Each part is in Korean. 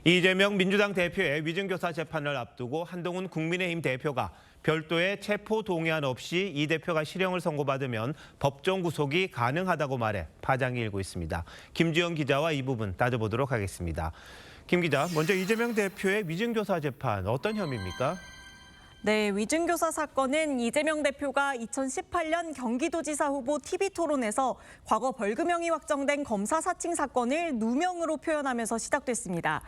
이재명 민주당 대표의 위증교사 재판을 앞두고 한동훈 국민의힘 대표가 별도의 체포 동의안 없이 이 대표가 실형을 선고받으면 법정 구속이 가능하다고 말해 파장이 일고 있습니다. 김주영 기자와 이 부분 따져보도록 하겠습니다. 김 기자, 먼저 이재명 대표의 위증교사 재판 어떤 혐의입니까? 네, 위증교사 사건은 이재명 대표가 2018년 경기도지사 후보 TV토론에서 과거 벌금형이 확정된 검사 사칭 사건을 누명으로 표현하면서 시작됐습니다.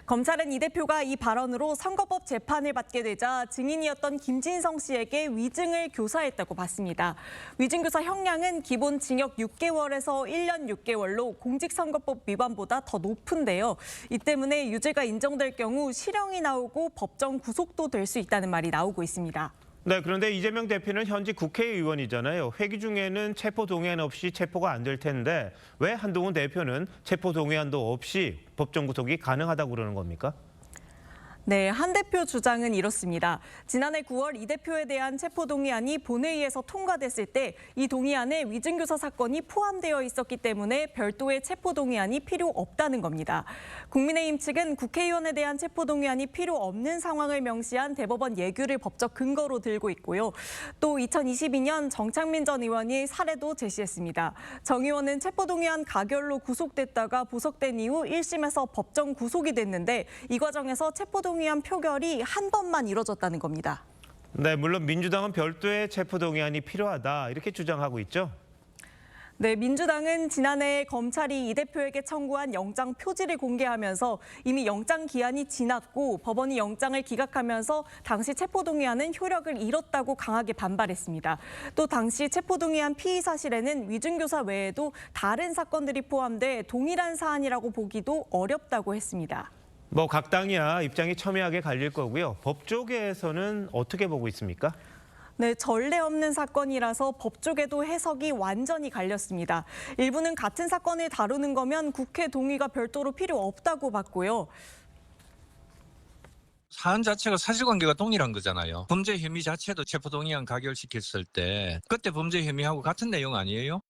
검찰은 이 대표가 이 발언으로 선거법 재판을 받게 되자 증인이었던 김진성 씨에게 위증을 교사했다고 봤습니다. 위증교사 형량은 기본 징역 6개월에서 1년 6개월로 공직선거법 위반보다 더 높은데요. 이 때문에 유죄가 인정될 경우 실형이 나오고 법정 구속도 될 수 있다는 말이 나오고 있습니다. 네, 그런데 이재명 대표는 현직 국회의원이잖아요. 회기 중에는 체포 동의안 없이 체포가 안 될 텐데 왜 한동훈 대표는 체포 동의안도 없이 법정 구속이 가능하다고 그러는 겁니까? 네, 한 대표 주장은 이렇습니다. 지난해 9월 이 대표에 대한 체포동의안이 본회의에서 통과됐을 때 이 동의안에 위증교사 사건이 포함되어 있었기 때문에 별도의 체포동의안이 필요 없다는 겁니다. 국민의힘 측은 국회의원에 대한 체포동의안이 필요 없는 상황을 명시한 대법원 예규를 법적 근거로 들고 있고요. 또 2022년 정창민 전 의원이 사례도 제시했습니다. 정 의원은 체포동의안 가결로 구속됐다가 보석된 이후 1심에서 법정 구속이 됐는데 이 과정에서 체포동의안 표결이 한 번만 이뤄졌다는 겁니다. 네, 물론 민주당은 별도의 체포 동의안이 필요하다 이렇게 주장하고 있죠. 네, 민주당은 지난해 검찰이 이 대표에게 청구한 영장 표지를 공개하면서 이미 영장 기한이 지났고 법원이 영장을 기각하면서 당시 체포동의안은 효력을 잃었다고 강하게 반발했습니다. 또 당시 체포동의안 피의 사실에는 위증교사 외에도 다른 사건들이 포함돼 동일한 사안이라고 보기도 어렵다고 했습니다. 각 당이야 입장이 첨예하게 갈릴 거고요. 법 쪽에서는 어떻게 보고 있습니까? 네, 전례 없는 사건이라서 법 쪽에도 해석이 완전히 갈렸습니다. 일부는 같은 사건을 다루는 거면 국회 동의가 별도로 필요 없다고 봤고요. 사안 자체가 사실관계가 동일한 거잖아요. 범죄 혐의 자체도 체포동의안 가결시켰을 때 그때 범죄 혐의하고 같은 내용 아니에요?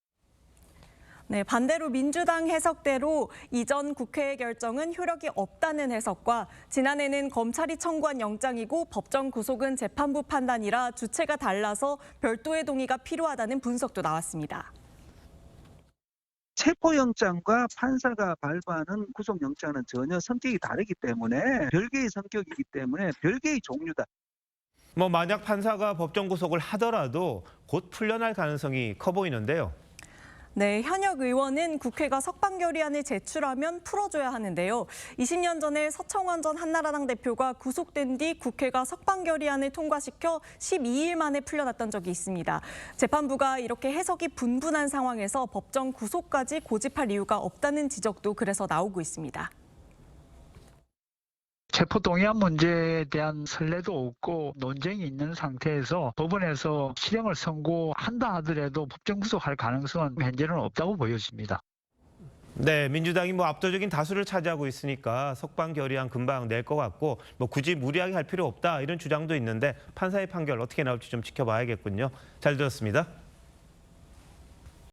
네, 반대로 민주당 해석대로 이전 국회의 결정은 효력이 없다는 해석과 지난해는 검찰이 청구한 영장이고 법정 구속은 재판부 판단이라 주체가 달라서 별도의 동의가 필요하다는 분석도 나왔습니다. 체포영장과 판사가 발부하는 구속영장은 전혀 성격이 다르기 때문에 별개의 성격이기 때문에 별개의 종류다. 만약 판사가 법정 구속을 하더라도 곧 풀려날 가능성이 커 보이는데요. 네, 현역 의원은 국회가 석방 결의안을 제출하면 풀어줘야 하는데요. 20년 전에 서청원 전 한나라당 대표가 구속된 뒤 국회가 석방 결의안을 통과시켜 12일 만에 풀려났던 적이 있습니다. 재판부가 이렇게 해석이 분분한 상황에서 법정 구속까지 고집할 이유가 없다는 지적도 그래서 나오고 있습니다. 체포동의안 문제에 대한 선례도 없고 논쟁이 있는 상태에서 법원에서 실형을 선고한다 하더라도 법정 구속할 가능성은 현재는 없다고 보여집니다. 네, 민주당이 압도적인 다수를 차지하고 있으니까 석방 결의안 금방 낼 것 같고 굳이 무리하게 할 필요 없다 이런 주장도 있는데 판사의 판결 어떻게 나올지 좀 지켜봐야겠군요. 잘 들었습니다.